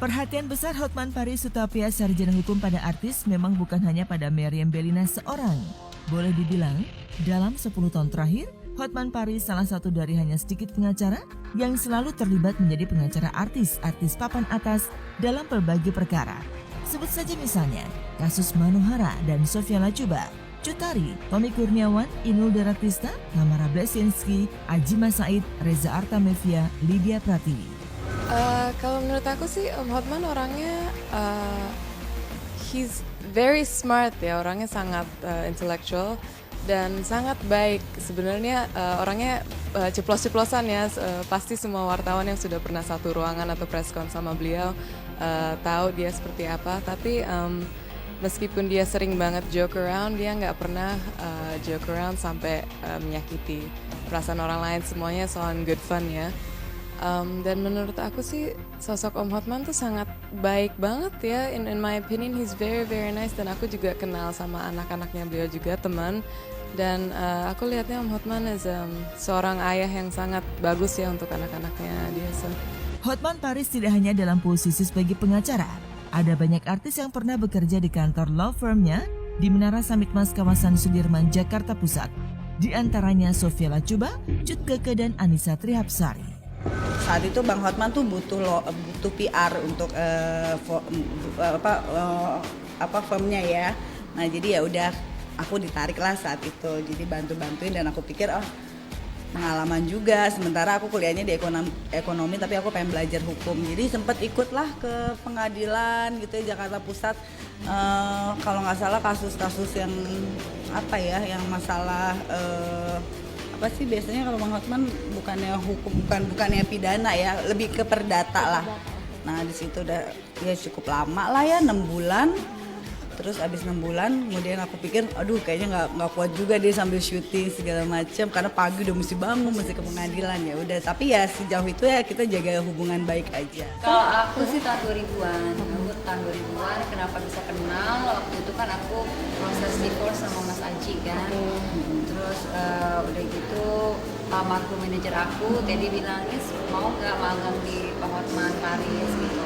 Perhatian besar Hotman Paris Hutapea sarjana hukum pada artis memang bukan hanya pada Meriam Bellina seorang. Boleh dibilang, dalam 10 tahun terakhir, Hotman Paris salah satu dari hanya sedikit pengacara yang selalu terlibat menjadi pengacara artis-artis papan atas dalam berbagai perkara. Sebut saja misalnya, kasus Manohara dan Sofia Lacuba, Cut Tari, Tommy Kurniawan, Inul Daratista, Tamara Bleszinski, Ajima Said, Reza Artamevia, Lydia Pratiwi. Kalau menurut aku sih Om Hotman orangnya he's very smart ya, orangnya sangat intellectual dan sangat baik. Sebenarnya orangnya ceplos-ceplosan ya, pasti semua wartawan yang sudah pernah satu ruangan atau preskon sama beliau tahu dia seperti apa. Tapi meskipun dia sering banget joke around, dia nggak pernah joke around sampai menyakiti perasaan orang lain. Semuanya soal good fun ya. Dan menurut aku sih sosok Om Hotman tuh sangat baik banget ya. In my opinion he's very very nice, dan aku juga kenal sama anak-anaknya beliau juga, teman. Dan aku lihatnya Om Hotman is seorang ayah yang sangat bagus ya untuk anak-anaknya dia. Hotman Paris tidak hanya dalam posisi sebagai pengacara. Ada banyak artis yang pernah bekerja di kantor law firm-nya di Menara Samitmas kawasan Sudirman, Jakarta Pusat. Di antaranya Sofia Lacuba, Cut Keke, dan Annisa Trihapsari. Saat itu Bang Hotman tuh butuh PR untuk firmnya ya. Nah jadi ya udah aku ditarik lah saat itu, jadi bantuin dan aku pikir pengalaman juga. Sementara aku kuliahnya di ekonomi tapi aku pengen belajar hukum, jadi sempat ikutlah ke pengadilan gitu ya, Jakarta Pusat. Kalau nggak salah kasus-kasus yang yang masalah apa sih biasanya kalau Bang Hotman bukannya hukum, bukannya pidana ya, lebih ke perdata lah. Nah di situ udah ya cukup lama lah ya, 6 bulan. Terus abis 6 bulan kemudian aku pikir kayaknya nggak kuat juga dia sambil syuting segala macam, karena pagi udah mesti bangun, mesti ke pengadilan. Ya udah, tapi ya sejauh itu ya kita jaga hubungan baik aja. Kalau aku sih tahun 2000-an, kenapa bisa kenal? Waktu itu kan aku proses divorce sama Mas Aji kan. Terus udah gitu almarhum manajer aku, Teddy bilangnya mau nggak magang di Pak Hotman Paris gitu.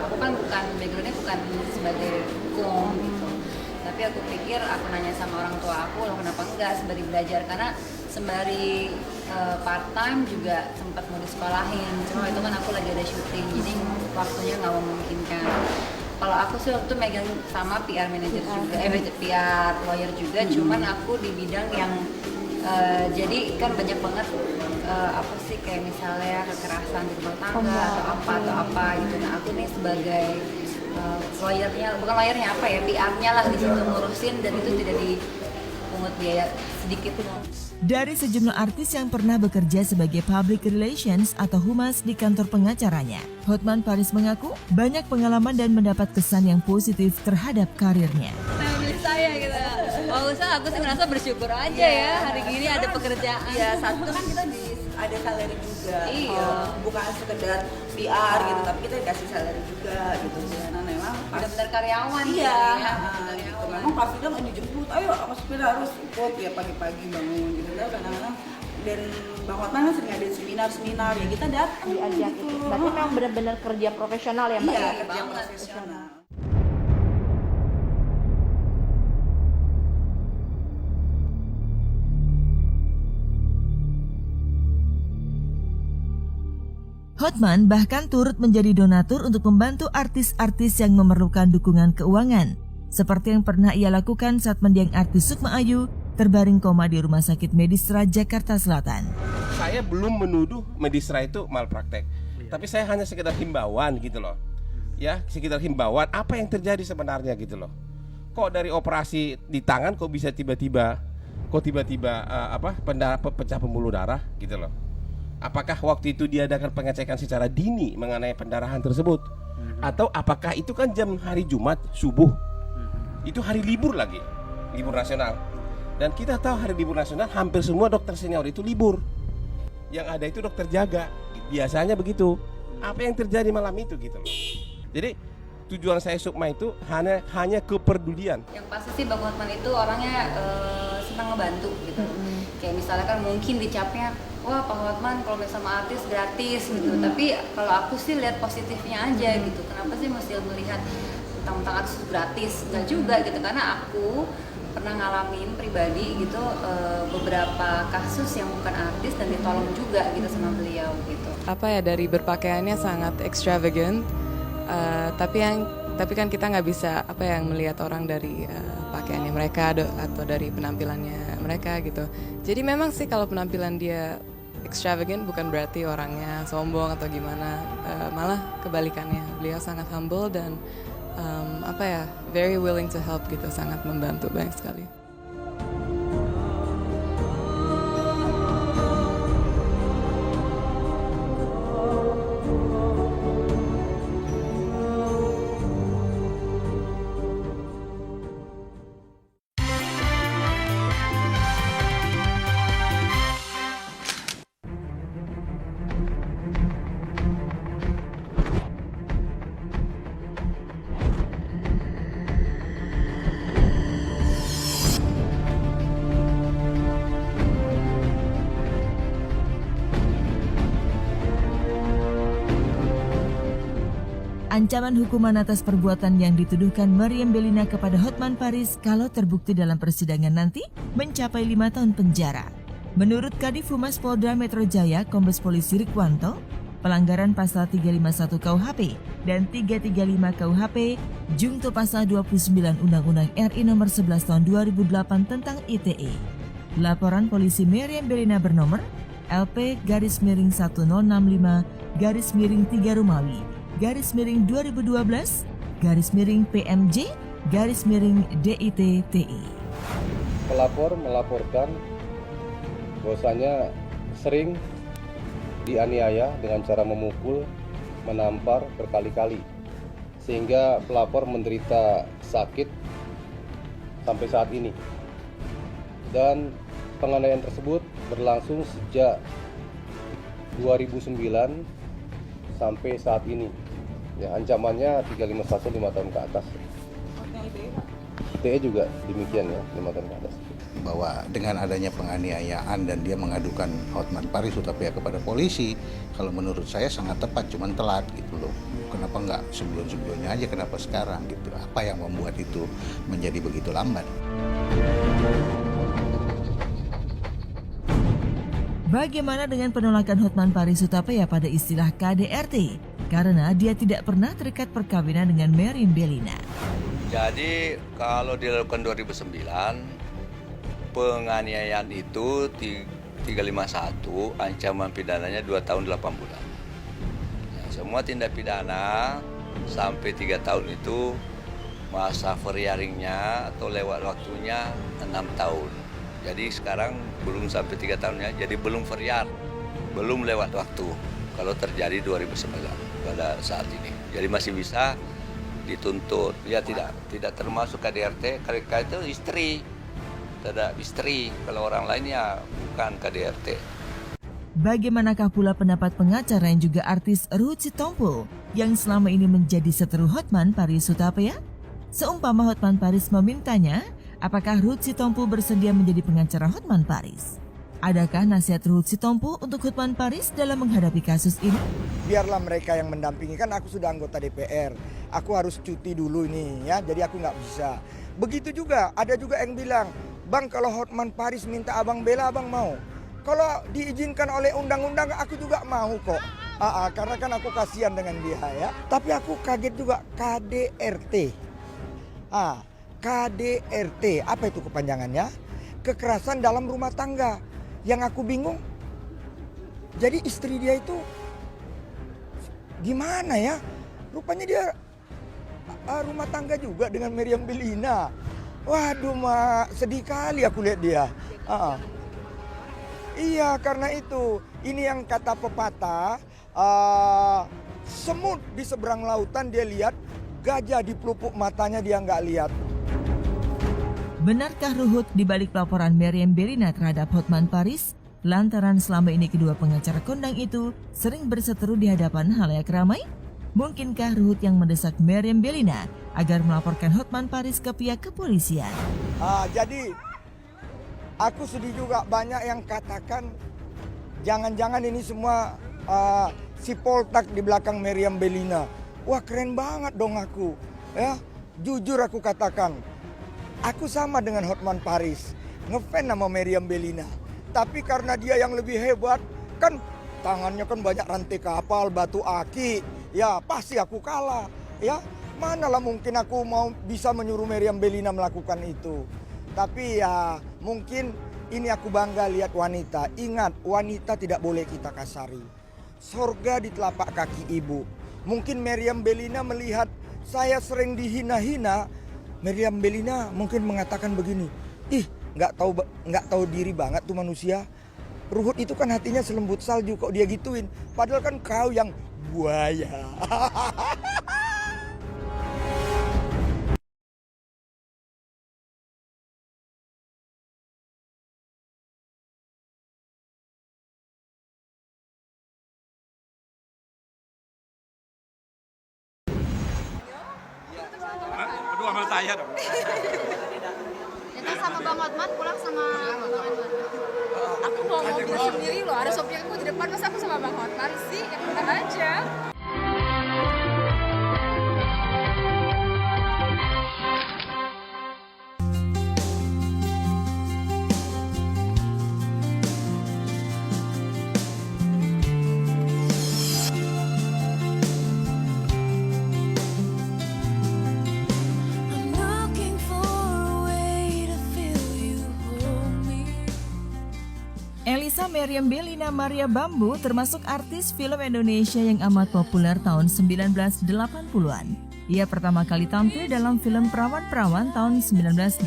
Aku kan backgroundnya bukan sebagai hukum gitu, tapi aku pikir aku nanya sama orang tua aku, loh kenapa enggak sembari belajar, karena sembari part time juga sempat mau disekolahin, cuma itu kan aku lagi ada syuting, jadi waktunya nggak memungkinkan. Kalau aku sih waktu itu megang sama PR manager juga, PR lawyer juga, cuman aku di bidang yang jadi kan banyak banget apa sih kayak misalnya kekerasan di rumah tangga atau apa gitu. Nah aku nih sebagai lawyernya, bukan lawyernya apa ya, PR-nya lah di situ ngurusin, dan itu tidak dipungut biaya sedikit pun. Dari sejumlah artis yang pernah bekerja sebagai public relations atau humas di kantor pengacaranya, Hotman Paris mengaku banyak pengalaman dan mendapat kesan yang positif terhadap karirnya. Family saya gitu. Kalau usah aku sih ngerasa bersyukur aja ya hari gini ada pekerjaan. Iya, saat itu kan kita ada salary juga. Iya. Bukan sekedar PR gitu, tapi kita dikasih salary juga gitu. Karena memang benar-benar karyawan. Iya. Karyawan. Memang pas itu dijemput, ayo Mas Fira harus ikut ya pagi-pagi bangun gitu. Kadang-kadang dan Bang Hotman kan sering ada seminar ya, kita datang diajak gitu. Berarti memang benar-benar kerja profesional ya Mbak? Iya, Ya? kerja profesional. Hotman bahkan turut menjadi donatur untuk membantu artis-artis yang memerlukan dukungan keuangan, seperti yang pernah ia lakukan saat mendiang artis Sukma Ayu terbaring koma di Rumah Sakit Medistra Jakarta Selatan. Saya belum menuduh Medistra itu malpraktek, tapi saya hanya sekedar himbauan gitu loh. Ya, sekedar himbauan apa yang terjadi sebenarnya gitu loh. Kok dari operasi di tangan kok bisa tiba-tiba pecah pembuluh darah gitu loh. Apakah waktu itu diadakan pengecekan secara dini mengenai pendarahan tersebut? Atau apakah itu kan jam hari Jumat subuh? Itu hari libur lagi, libur nasional. Dan kita tahu hari libur nasional hampir semua dokter senior itu libur. Yang ada itu dokter jaga, biasanya begitu. Apa yang terjadi malam itu gitu loh. Jadi tujuan saya Sukma itu hanya kepedulian. Yang pasti sih Bang Hotman itu orangnya senang ngebantu gitu. Kayak misalnya kan mungkin dicapnya wah Pak Hotman kalau misalnya sama artis gratis gitu. Tapi kalau aku sih lihat positifnya aja gitu. Kenapa sih mesti melihat tentang artis itu gratis? Enggak juga gitu, karena aku pernah ngalamin pribadi gitu beberapa kasus yang bukan artis dan ditolong juga gitu sama beliau gitu. Apa ya, dari berpakaiannya sangat extravagant, tapi kan kita nggak bisa melihat orang dari pakaiannya mereka atau dari penampilannya mereka gitu. Jadi memang sih kalau penampilan dia extravagant bukan berarti orangnya sombong atau gimana, malah kebalikannya, beliau sangat humble dan very willing to help gitu, sangat membantu banyak sekali. Ancaman hukuman atas perbuatan yang dituduhkan Meriam Bellina kepada Hotman Paris kalau terbukti dalam persidangan nanti mencapai 5 tahun penjara. Menurut Kadif Humas Polda Metro Jaya, Kombes Polisi Rikwanto, pelanggaran pasal 351 KUHP dan 335 KUHP jungto pasal 29 Undang-Undang RI nomor 11 tahun 2008 tentang ITE. Laporan polisi Meriam Bellina bernomor LP-1065-3 Romawi /2012/PMJ/DITTI. Pelapor melaporkan bahwasanya sering dianiaya dengan cara memukul, menampar berkali-kali, sehingga pelapor menderita sakit sampai saat ini. Dan penganiayaan tersebut berlangsung sejak 2009 sampai saat ini. Ya, ancamannya 351 5 tahun ke atas. ITE juga demikian ya, 5 tahun ke atas. Bahwa dengan adanya penganiayaan dan dia mengadukan Hotman Paris Hutapea kepada polisi, kalau menurut saya sangat tepat, cuman telat gitu loh. Kenapa nggak sebelum-sebelumnya aja, kenapa sekarang gitu? Apa yang membuat itu menjadi begitu lambat? Bagaimana dengan penolakan Hotman Paris Hutapea pada istilah KDRT? Karena dia tidak pernah terikat perkawinan dengan Meriam Bellina. Jadi kalau dilakukan 2009, penganiayaan itu 351, ancaman pidananya 2 tahun 8 bulan. Ya, semua tindak pidana sampai 3 tahun itu masa forhearingnya atau lewat waktunya 6 tahun. Jadi sekarang belum sampai 3 tahunnya, jadi belum forhear, belum lewat waktu kalau terjadi 2009 pada saat ini. Jadi masih bisa dituntut. Ya tidak termasuk KDRT, mereka itu istri. Tidak istri, kalau orang lain ya bukan KDRT. Bagaimanakah pula pendapat pengacara yang juga artis Ruth Sitompul yang selama ini menjadi seteru Hotman Paris Hutapea? Seumpama Hotman Paris memintanya, apakah Ruth Sitompul bersedia menjadi pengacara Hotman Paris? Adakah nasihat Ruth Sitompul untuk Hotman Paris dalam menghadapi kasus ini? Biarlah mereka yang mendampingi, kan aku sudah anggota DPR. Aku harus cuti dulu nih ya, jadi aku nggak bisa. Begitu juga, ada juga yang bilang, Bang kalau Hotman Paris minta abang bela, abang mau. Kalau diizinkan oleh undang-undang aku juga mau kok. Karena kan aku kasihan dengan dia ya. Tapi aku kaget juga KDRT. KDRT, apa itu kepanjangannya? Kekerasan dalam rumah tangga. Yang aku bingung, jadi istri dia itu gimana ya? Rupanya dia rumah tangga juga dengan Meriam Bellina. Waduh, sedih kali aku lihat dia. Iya, karena itu. Ini yang kata pepatah, semut di seberang lautan dia lihat, gajah di pelupuk matanya dia nggak lihat. Benarkah Ruhut di balik laporan Meriam Bellina terhadap Hotman Paris? Lantaran selama ini kedua pengacara kondang itu sering berseteru di hadapan halayak ramai? Mungkinkah Ruhut yang mendesak Meriam Bellina agar melaporkan Hotman Paris ke pihak kepolisian? Jadi aku sedih juga, banyak yang katakan Jangan-jangan ini semua si Poltak di belakang Meriam Bellina. Wah keren banget dong aku. Ya, jujur aku katakan, aku sama dengan Hotman Paris, ngefans sama Meriam Bellina. Tapi karena dia yang lebih hebat, kan tangannya kan banyak rantai kapal, batu aki, ya pasti aku kalah. Ya, manalah mungkin aku mau bisa menyuruh Meriam Bellina melakukan itu. Tapi ya mungkin ini aku bangga lihat wanita. Ingat, wanita tidak boleh kita kasari. Sorga di telapak kaki ibu. Mungkin Meriam Bellina melihat saya sering dihina-hina. Meriam Bellina mungkin mengatakan begini, ih nggak tahu diri banget tuh manusia. Ruhut itu kan hatinya selembut salju, kok dia gituin. Padahal kan kau yang buaya. Berdua sama saya dong. Itu sama Bang Hotman, pulang sama Bang Hotman. Aku bawa mobil sendiri loh, ada sopir aku di depan, masa aku sama Bang Hotman sih? Ya bener aja. Elisa Meriam Bellina Maria Bambu termasuk artis film Indonesia yang amat populer tahun 1980-an. Ia pertama kali tampil dalam film Perawan-Perawan tahun 1981.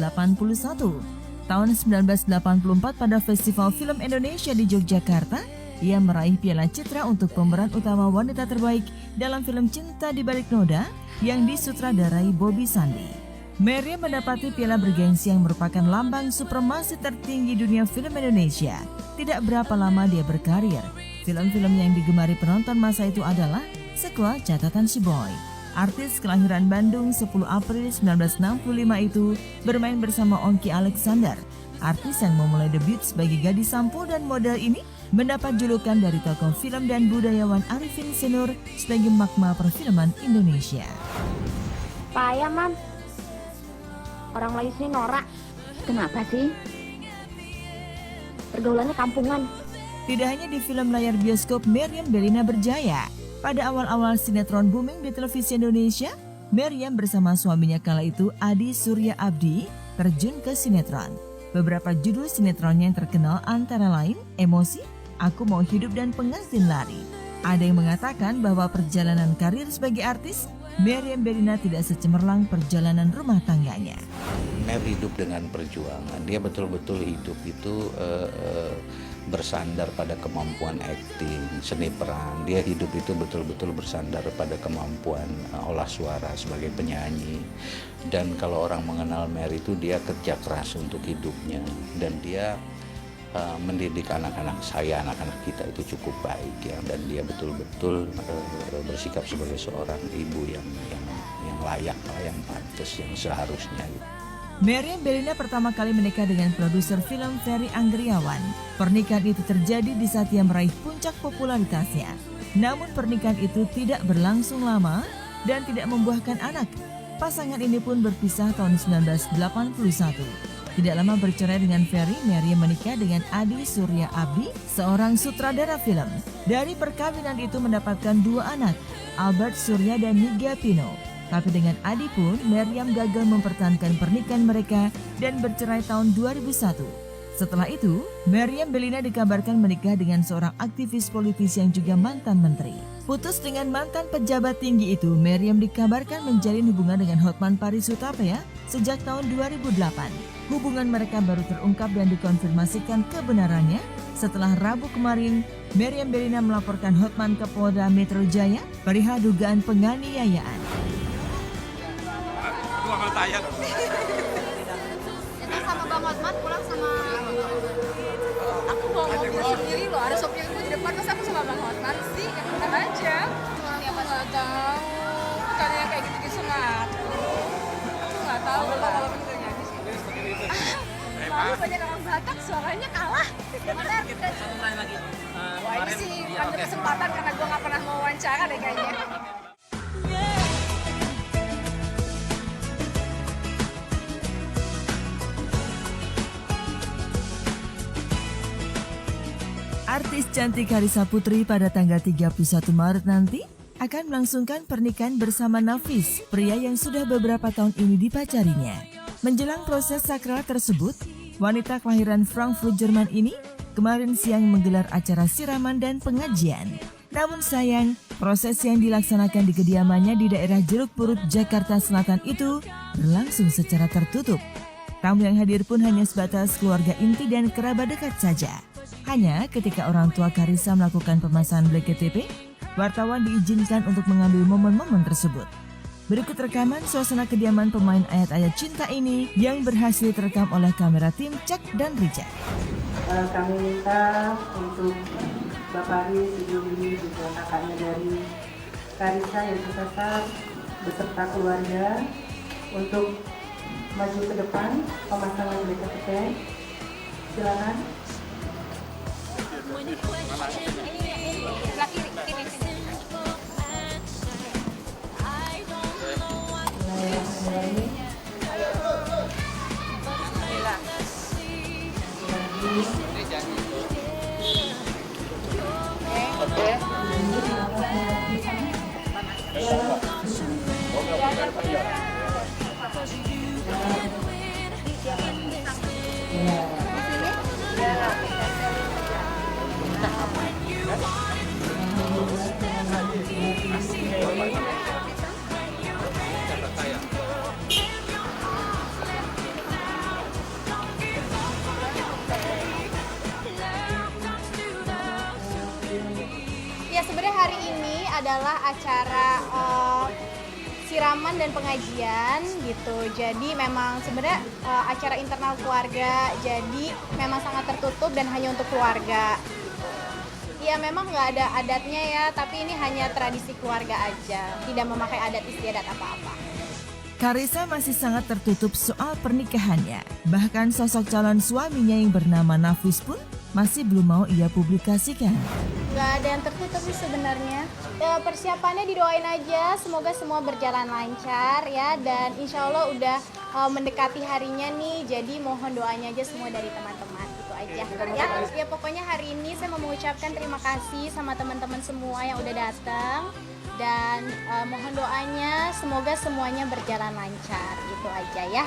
Tahun 1984 pada Festival Film Indonesia di Yogyakarta, ia meraih Piala Citra untuk pemeran utama wanita terbaik dalam film Cinta di Balik Noda yang disutradarai Bobby Sandi. Meriam mendapati piala bergengsi yang merupakan lambang supremasi tertinggi dunia film Indonesia. Tidak berapa lama dia berkarir. Film-film yang digemari penonton masa itu adalah Sequel Catatan Si Boy. Artis kelahiran Bandung 10 April 1965 itu bermain bersama Ongki Alexander. Artis yang memulai debut sebagai gadis sampo dan model ini mendapat julukan dari tokoh film dan budayawan Arifin Senur sebagai magma perfilman Indonesia. Payah, Mam. Orang Melayu sini norak. Kenapa sih? Pergaulannya kampungan. Tidak hanya di film layar bioskop Meriam Bellina berjaya. Pada awal-awal sinetron booming di televisi Indonesia, Meriam bersama suaminya kala itu Adi Surya Abdi terjun ke sinetron. Beberapa judul sinetronnya yang terkenal antara lain Emosi, Aku Mau Hidup, dan Pengantin Lari. Ada yang mengatakan bahwa perjalanan karir sebagai artis Meriam Bellina tidak secemerlang perjalanan rumah tangganya. Mer hidup dengan perjuangan. Dia betul-betul hidup itu bersandar pada kemampuan akting, seni peran. Dia hidup itu betul-betul bersandar pada kemampuan olah suara sebagai penyanyi. Dan kalau orang mengenal Mer itu dia kerja keras untuk hidupnya. Dan dia mendidik anak-anak saya, anak-anak kita itu cukup baik ya, dan dia betul-betul bersikap sebagai seorang ibu yang layak, yang pantas, yang seharusnya. Meriam Bellina pertama kali menikah dengan produser film Ferry Anggriawan. Pernikahan itu terjadi di saat ia meraih puncak popularitasnya. Namun pernikahan itu tidak berlangsung lama dan tidak membuahkan anak. Pasangan ini pun berpisah tahun 1981. Tidak lama bercerai dengan Ferry, Meriam menikah dengan Adi Surya Abdi, seorang sutradara film. Dari perkawinan itu mendapatkan 2 anak, Albert Surya dan Niga Pino. Tapi dengan Adi pun, Meriam gagal mempertahankan pernikahan mereka dan bercerai tahun 2001. Setelah itu, Meriam Bellina dikabarkan menikah dengan seorang aktivis politis yang juga mantan menteri. Putus dengan mantan pejabat tinggi itu, Meriam dikabarkan menjalin hubungan dengan Hotman Paris Hutapea sejak tahun 2008. Hubungan mereka baru terungkap dan dikonfirmasikan kebenarannya setelah Rabu kemarin Meriam Bellina melaporkan Hotman ke Polda Metro Jaya perihal dugaan penganiayaan. Berdua sama saya dong. Itu sama Bang Hotman, pulang sama Bang Hotman. Aku bawa mobil sendiri loh, ada sopir aku di depan, masa aku sama Bang Hotman sih? Ya bener aja. Aku nggak tahu, bukannya yang kayak gitu-gitu ngaku. Aku nggak tahu kalau begitu nyanyi sih. Soalnya banyak orang Batak, suaranya kalah. Wah ini sih ambil kesempatan karena gue nggak pernah mau wawancara deh kayaknya. Artis cantik Karissa Putri pada tanggal 31 Maret nanti akan melangsungkan pernikahan bersama Nafis, pria yang sudah beberapa tahun ini dipacarinya. Menjelang proses sakral tersebut, wanita kelahiran Frankfurt, Jerman ini kemarin siang menggelar acara siraman dan pengajian. Namun sayang, proses yang dilaksanakan di kediamannya di daerah Jeruk Purut, Jakarta Selatan itu berlangsung secara tertutup. Tamu yang hadir pun hanya sebatas keluarga inti dan kerabat dekat saja. Hanya ketika orang tua Karissa melakukan pemasangan black KTP, wartawan diizinkan untuk mengambil momen-momen tersebut. Berikut rekaman suasana kediaman pemain ayat-ayat cinta ini yang berhasil terekam oleh kamera tim Cak dan Richard. Kami minta untuk Bapak Riz, Ibu Wi, juga kakaknya dari Karissa yang sukses beserta keluarga untuk maju ke depan pemasangan black KTP. Silakan. Sebelah kiri, sini. Ya sebenarnya hari ini adalah acara siraman dan pengajian gitu. Jadi memang sebenarnya acara internal keluarga. Jadi memang sangat tertutup dan hanya untuk keluarga. Ya memang nggak ada adatnya ya, tapi ini hanya tradisi keluarga aja. Tidak memakai adat istiadat apa-apa. Karissa masih sangat tertutup soal pernikahannya. Bahkan sosok calon suaminya yang bernama Nafis pun masih belum mau ia publikasikan. Nggak ada yang tertutup sih sebenarnya. Persiapannya didoain aja, semoga semua berjalan lancar ya. Dan insya Allah udah mendekati harinya nih, jadi mohon doanya aja semua dari teman-teman. Gitu aja ya. Pokoknya hari ini saya mau mengucapkan terima kasih sama teman-teman semua yang udah datang. Dan mohon doanya semoga semuanya berjalan lancar. Gitu aja ya.